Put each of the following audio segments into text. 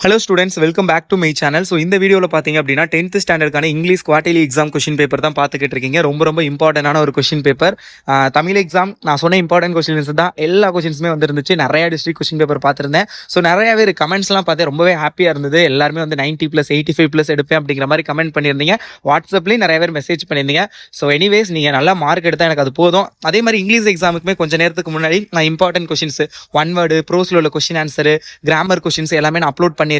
Hello students, welcome back to my channel. So இந்த வீடியோவில் பார்த்தீங்க அப்படின்னா 10th ஸ்டாண்டர்டுக்கான English quarterly exam question paper தான் பார்த்துக்கிட்டு இருக்கீங்க. ரொம்ப இம்பார்ட்டண்டான ஒரு கொஷின் பேப்பர். தமிழ் எக்ஸாம் நான் சொன்ன இம்பார்ட்டன்ட் கொஷின்ஸ் தான் எல்லா கொஷின்ஸுமே வந்துருந்துச்சு. நிறைய டிஸ்ட்ரிக்ட் கொஷின் பேப்பர் பார்த்துருந்தேன். ஸோ நிறைய பேர் கமெண்ட்ஸ்லாம் பார்த்தேன், ரொம்பவே ஹாப்பியாக இருந்தது. எல்லாருமே வந்து 90+, 85+ எடுப்பேன் அப்படிங்கிற மாதிரி கமெண்ட் பண்ணியிருந்தீங்க. வாட்ஸ்அப்லேயும் நிறைய பேர் மெசேஜ் பண்ணியிருந்தீங்க. ஸோ எனிவேஸ், நீங்கள் நல்லா மார்க் எடுத்தால் எனக்கு அது போதும். அதே மாதிரி இங்கிலீஷ் எக்ஸாமுக்குமே கொஞ்சம் நேரத்துக்கு முன்னாடி நான் இம்பார்ட்டன்ட் கொஷின்ஸ், ஒன் வேர்டு, ப்ரோஸில் உள்ள கொஷின் ஆன்சரு, கிராமர் கொஷின்ஸ் எல்லாமே நான் அப்லோட் பண்ணியிருக்கேன்.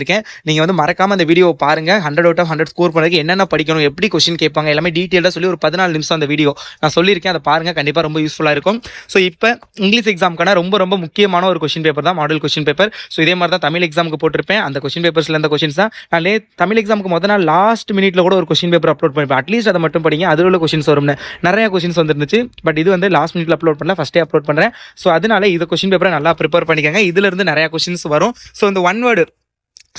நீங்கள் வந்து மறக்காம அந்த வீடியோ பாருங்க. 100 out of 100 ஸ்கோர் பண்ணுறதுக்கு என்னென்ன படிக்கணும், எப்படி கொஸ்டின் கேட்பாங்க, எல்லாமே டீட்டெயிலாக சொல்லி ஒரு 14 நிமிஷம் அந்த வீடியோ நான் சொல்லியிருக்கேன். அதை பாருங்க, கண்டிப்பாக ரொம்ப யூஸ்ஃபுல்லாக இருக்கும். ஸோ இப்போ இங்கிலீஷ் எக்ஸாமுக்கான ரொம்ப முக்கியமான ஒரு கொஸ்டின் பேப்பர் தான் மாடல் கொஸ்டின் பேப்பர். ஸோ இதே மாதிரி தான் தமிழ் எக்ஸாமுக்கு போட்டிருப்பேன். அந்த கொஸ்டின் பேப்பர்ஸ்ல இந்த கொஸ்டின்ஸ் தான் நான் தமிழ் எக்ஸாமுக்கு முதல் நாள் லாஸ்ட் மினிட்ல கூட ஒரு கொஸ்டின் பேப்பர் அப்லோட் பண்ணிப்பேன். அட்லீஸ்ட் அதை மட்டும் படிங்க, அதில் உள்ள கொஸ்டின்ஸ் வரும்னு. நிறைய கொஸ்டின்ஸ் வந்துருந்துச்சு. பட் இது வந்து லாஸ்ட் மினிட்ல அப்லோட் பண்ணல, ஃபஸ்ட்டே அப்லோட் பண்ணுறேன். ஸோ அதனால இந்த கொஸ்டின் பேப்பரை நல்லா ப்ரிப்பேர் பண்ணிக்கோங்க. இதுல இருந்து நிறைய கொஸ்டின்ஸ் வரும். ஸோ இந்த one word,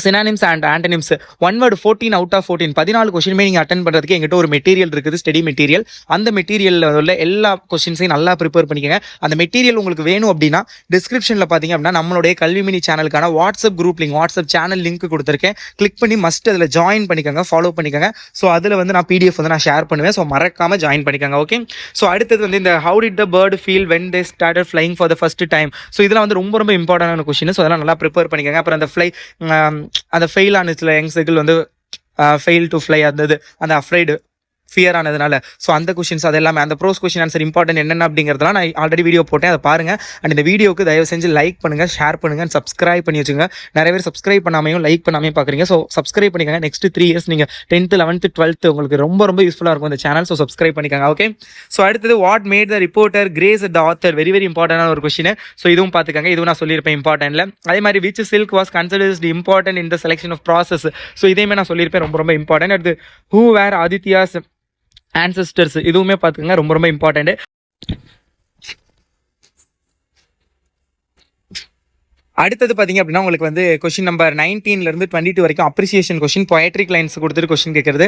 synonyms and antonyms, one word 14 out of 14 14 கொஸ்டினுமே நீங்கள் அட்டன் பண்ணுறதுக்கு எங்கிட்ட ஒரு மெட்டீரியல் இருக்குது, ஸ்டடி மெட்டீரியல். அந்த மெட்டீரியலில் உள்ள எல்லா கொஸ்டின்ஸையும் நல்லா ப்ரிப்பேர் பண்ணிக்கோங்க. அந்த மெட்டீரியல் உங்களுக்கு வேணும் அப்படின்னா டிஸ்கிரிப்ஷனில் பார்த்தீங்க அப்படின்னா நம்மளுடைய கல்விமினி சேனலுக்கான WhatsApp group link, WhatsApp channel link கொடுத்துருக்கேன். கிளிக் பண்ணி மஸ்ட் அதில் ஜாயின் பண்ணிக்கோங்க, ஃபாலோ பண்ணிக்கோங்க. ஸோ அதில் வந்து நான் PDF வந்து நான் ஷேர் பண்ணுவேன். ஸோ மறக்காமல் ஜாயின் பண்ணிக்கோங்க. ஓகே. ஸோ அடுத்தது வந்து இந்த how did the bird feel when they started flying for the first time. So இதெல்லாம் வந்து ரொம்ப இம்பார்ட்டன்டான கொஸ்டின். ஸோ அதெல்லாம் நல்லா ப்ரிப்பேர் பண்ணிக்கோங்க. அப்புறம் அந்த ஃபெயில் ஆனதுல யங்ஸ்கள் வந்து ஃபெயில் டு ஃப்ளை இருந்தது, அந்த அஃப்ரைடு, ஃபியர் ஆனதுனால. ஸோ அந்த கொஸ்டின்ஸ் அது எல்லாமே, அந்த ப்ரோஸ் கொஸ்டின் ஆன்சர் இம்பார்ட்டன்ட் என்னென்ன அப்படிங்கிறதுலாம் நான் ஆல்ரெடி வீடியோ போட்டேன், அதை பாருங்க. அண்ட் இந்த வீடியோக்கு தயவு செஞ்சு லைக் பண்ணுங்க, ஷேர் பண்ணுங்க, அண்ட் சப்ஸ்கிரைப் பண்ணி வச்சுங்க. நிறைய பேர் சப்ஸ்கிரைப் பண்ணாமையும் லைக் பண்ணாமையும் பார்க்குறீங்க. ஸோ சப்ஸ்கிரைப் பண்ணிக்கோங்க. நெக்ஸ்ட் 3 years நீங்கள் 10th, 11th, 12th உங்களுக்கு ரொம்ப யூஸ்ஃபுல்லாக இருக்கும் இந்த சேனல். ஸோ சப்ஸ்கிரைப் பண்ணிக்கோங்க. ஓகே. ஸோ அடுத்தது, what made the reporter grace the author, very இம்பார்ட்டன்டான ஒரு கொஸ்டின். ஸோ இதுவும் பார்த்துக்கோங்க. இதுவும் நான் சொல்லியிருப்பேன் இம்பார்ட்டன்ட்ல. அதே மாதிரி which silk was considered important in the selection of process. So இதையுமே நான் சொல்லியிருப்பேன், ரொம்ப இம்பார்ட்டன்ட். அடுத்து, ஹூ வேர் ஆதித்யாஸ் ancestors, இதுவுமே பார்த்துக்கங்க, ரொம்ப இம்பார்ட்டன்ட். அடுத்தது பார்த்தீங்க அப்படின்னா உங்களுக்கு வந்து கொஸ்டின் நம்பர் 19 இருந்து 22 வரைக்கும் அப்ரிசியேஷன் கொஸ்டின், பொயட்ரிக் லைன்ஸ் கொடுத்துட்டு கொஸ்டின் கேட்கறது.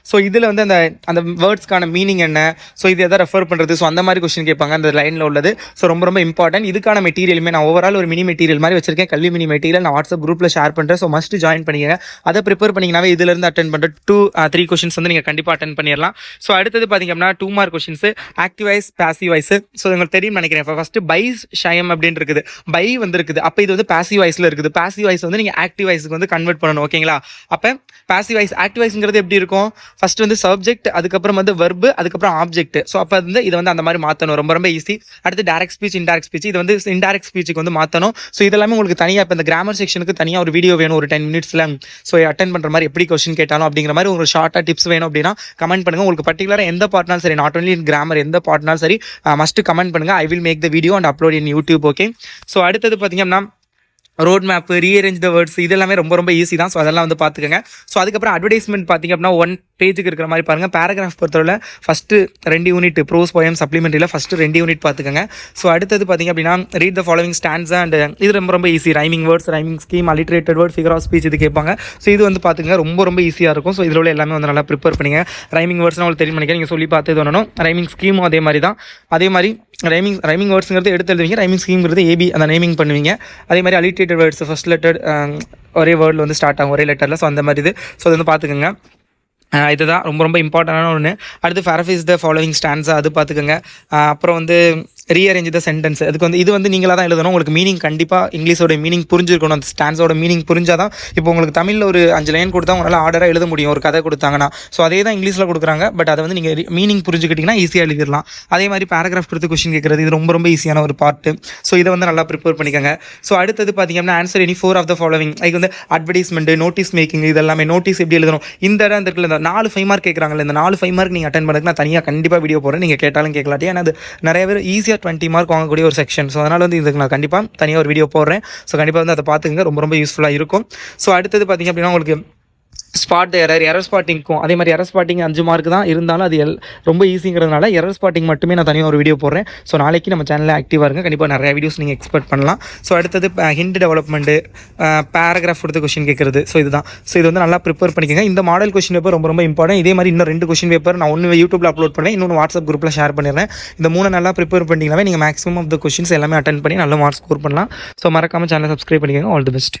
ஸோ இதில் வந்து அந்த வேர்ட்ஸ்க்கான மீனிங் என்ன, ஸோ இது எதை ரெஃபர் பண்ணுறது, ஸோ அந்த மாதிரி கொஸ்டின் கேட்பாங்க அந்த லைனில் உள்ளது. ஸோ ரொம்ப இம்பார்ட்டன்ட். இதுக்கான மெட்டீரியலுமே நான் ஓவரால் ஒரு மினி மெட்டீரியல் மாதிரி வச்சிருக்கேன், கல்வி மினி மெட்டீரியல். நான் வாட்ஸ்அப் குரூப்பில் ஷேர் பண்ணுறேன். ஸோ மஸ்ட் ஜாயின் பண்ணிக்கங்க. அதை ப்ரிப்பேர் பண்ணிங்கனாவே இதிலிருந்து அட்டன் பண்ணுற 2-3 கொஸ்டின்ஸ் வந்து நீங்கள் கண்டிப்பாக அட்டன் பண்ணிடலாம். ஸோ அடுத்தது பார்த்தீங்க அப்படின்னா 2 mark questions, active voice, passive voice. So உங்களுக்கு தெரியும் நினைக்கிறேன். ஃபர்ஸ்ட் பை ஷயம் அப்படின்னு இருக்குது, பை வந்து இருக்குது. அப்போ இது வந்து பாசிவ் வாய்ஸ்ல இருக்குது. பாசிவ் வாய்ஸ் வந்து நீங்க ஆக்டிவ் வாய்ஸ்க்கு வந்து கன்வெர்ட் பண்ணணும். ஓகேங்களா? அப்ப பாசிவ் வாய்ஸ், ஆக்டிவ் வாய்ஸ்ங்கிறது எப்படி இருக்கும்? ஃபர்ஸ்ட் வந்து சப்ஜெக்ட், அதுக்கப்புறம் வந்து வெர்பு, அதுக்கப்புறம் ஆப்ஜெக்ட். ஸோ அப்போ வந்து இதை வந்து அந்த மாதிரி மாற்றணும். ரொம்ப ஈஸி. அடுத்து டைரக்ட் ஸ்பீச், இன்டைரக்ட் ஸ்பீச். இது வந்து இன்டைரக்ட் ஸ்பீச்சுக்கு வந்து மாற்றணும். ஸோ இதெல்லாமே உங்களுக்கு தனியாக இப்போ இந்த கிராமர் செக்ஷனுக்கு தனியாக ஒரு வீடியோ வேணும், ஒரு 10 minutesல. ஸோ அட்டன் பண்ணுற மாதிரி எப்படி கொஸ்டின் கேட்டாலும் அப்படிங்கிற மாதிரி ஒரு ஷார்ட்டாக டிப்ஸ் வேணும் அப்படின்னா கமெண்ட் பண்ணுங்க. உங்களுக்கு பர்டிகுலராக எந்த பார்ட்னாலும் சரி, நாட் ஒன்லி இன் கிராமர், எந்த பார்ட்னாலும் சரி, மஸ்ட் கமெண்ட் பண்ணுங்க. I will make the video and upload in YouTube. Okay. So அடுத்தது பார்த்தீங்கன்னா road map, rearrange the words, இதெல்லாமே ரொம்ப ஈஸி தான். ஸோ அதெல்லாம் வந்து பார்த்துக்கங்க. ஸோ அதுக்கப்புறம் அட்வர்டைஸ்மெண்ட் பார்த்தீங்க அப்படின்னா 1 பேஜுக்கு இருக்கிற மாதிரி பாருங்கள். பேராகிராஃப் பொறுத்தவரை ஃபஸ்ட்டு 2 யூனிட் ப்ரோஸ் போயம் சப்ளிமெண்ட்ரியில் ஃபஸ்ட்டு 2 யூனிட் பார்த்துக்கங்க. ஸோ அடுத்தது பார்த்தீங்க அப்படின்னா read the following stands and இது ரொம்ப easy. Rhyming words, rhyming scheme, alliterated word, figure of speech இது கேட்பாங்க. ஸோ இது வந்து பார்த்துங்க ரொம்ப ஈஸியாக இருக்கும். ஸோ இதில் உள்ள எல்லாமே வந்து நல்லா ப்ரிப்பேர் பண்ணிங்க. ரைமிங் வேர்ட்ஸ்னால் உங்களுக்கு தெரியும் நினைக்கிறேன், நீங்கள் சொல்லி பார்த்து வரணும். ரைமிங் ஸ்கீமும் அதே மாதிரி தான். அதே மாதிரி ரைமிங் வேர்ட்ஸுங்கிறது எடுத்து எழுதுவீங்க, ரைமிங் ஸ்கீம்ங்கிறது ஏபி அந்த நேமிங் பண்ணுவீங்க. அதே மாதிரி அலிட்ரேட்டட் வேர்ட்ஸ் ஃபர்ஸ்ட் லெட்டர் ஒரே வேர்டில் வந்து ஸ்டார்ட் ஆகும், ஒரே லெட்டரில். ஸோ அந்த மாதிரி இது. ஸோ அது வந்து பார்த்துக்கோங்க. இதுதான் ரொம்ப இம்பார்ட்டண்டான ஒன்று. அடுத்து பேரஃப்ரேஸ் த ஃபாலோவிங் ஸ்டாண்ட்ஸ், அது பார்த்துக்கோங்க. அப்புறம் வந்து ரீஅரேஞ்ச் த சென்டென்ஸ். அதுக்கு வந்து இது வந்து நீங்களாக தான் எழுதணும். உங்களுக்கு மீனிங் கண்டிப்பாக இங்கிலீஷோட மீனிங் புரிஞ்சிருக்கணும். அந்த ஸ்டாண்ட்ஸோட மீனிங் புரிஞ்சால் தான். இப்போ உங்களுக்கு தமிழில் ஒரு 5 லைன் கொடுத்தா உங்களால் ஆர்டராக எழுத முடியும், ஒரு கதை கொடுத்தாங்கன்னா. ஸோ அதே தான் இங்கிலீஷில் கொடுக்குறாங்க. பட் அதை வந்து நீங்கள் மீனிங் புரிஞ்சுக்கிட்டிங்கன்னா ஈஸியாக எழுதிடலாம். அதே மாதிரி பேராகிராஃப் கொடுத்து கொஸ்டின் கேட்குறது, இது ரொம்ப ஈஸியான ஒரு பார்ட்டு. ஸோ இதை வந்து நல்லா ப்ரிப்பேர் பண்ணிக்கோங்க. ஸோ அடுத்தது பார்த்தீங்கன்னா answer any 4 of the following. அதுக்கு வந்து அட்வர்டைஸ்மெண்ட், நோட்டீஸ் மேக்கிங், இது எல்லாமே. நோட்டீஸ் எப்படி எழுதணும், இந்த இடம் இருக்குல்ல, இந்த 4 5 மார்க் கேட்குறாங்கல்ல, இந்த 4 5 மார்க் நீங்கள் அட்டன் பண்ணுறதுக்கு நான் தனியாக கண்டிப்பாக வீடியோ போடுறேன். நீங்கள் கேட்டாலும் கேட்கலாட்டி. ஏன்னா அது நிறைய பேர் ஈஸியாக 20 மார்க் வாங்கக்கூடிய ஒரு செக்ஷன். ஸோ அதனால் வந்து இதுக்கு நான் கண்டிப்பாக தனியாக ஒரு வீடியோ போடுறேன். ஸோ கண்டிப்பாக வந்து அதை பார்த்துக்கங்க, ரொம்ப யூஸ்ஃபுல்லாக இருக்கும். ஸோ அடுத்தது பார்த்தீங்க அப்படின்னா உங்களுக்கு ஸ்பாட் எரர் ஸ்பாட்டிங்க்கும் அதே மாதிரி எரர் ஸ்பாட்டிங் 5 மார்க் தான் இருந்தாலும் அது ரொம்ப ஈஸிங்கிறதுனால எரர் ஸ்பாட்டிங் மட்டுமே நான் தனியாக ஒரு வீடியோ போடுறேன். ஸோ நாளைக்கு நம்ம சேனலில் ஆக்டிவாக இருங்க, கண்டிப்பாக நிறைய வீடியோஸ் நீங்கள் எக்ஸ்பெக்ட் பண்ணலாம். ஸோ அடுத்தது ஹிண்ட் டெவலப்மெண்ட்டு, பேராகிராஃப் கொடுத்து கொஸ்டின் கேட்குறது. ஸோ இதுதான். ஸோ இது வந்து நல்லா ப்ரிப்பேர் பண்ணிக்கோங்க. இந்த மாடல் கொஸ்டின் பேப்பர் ரொம்ப இம்பார்ட்டன்ட். இதே மாதிரி இன்னும் 2 கொஸ்டின் பேப்பர் நான் ஒன்று யூடியூப்பில் அப்லோட் பண்ணுறேன், இன்னொன்று வாட்ஸ்அப் குரூப்பில் ஷேர் பண்ணிடுறேன். இந்த 3 நல்லா ப்ரிப்பேர் பண்ணிங்கனாவே நீங்கள் மேக்ஸிமம் ஆஃப் த கொஸ்டின்ஸ் எல்லாமே அட்டன் பண்ணி நல்ல மார்க் ஸ்கோர் பண்ணலாம். ஸோ மறக்காமல் சேனலை சப்ஸ்கிரைப் பண்ணிக்கோங்க. All the best.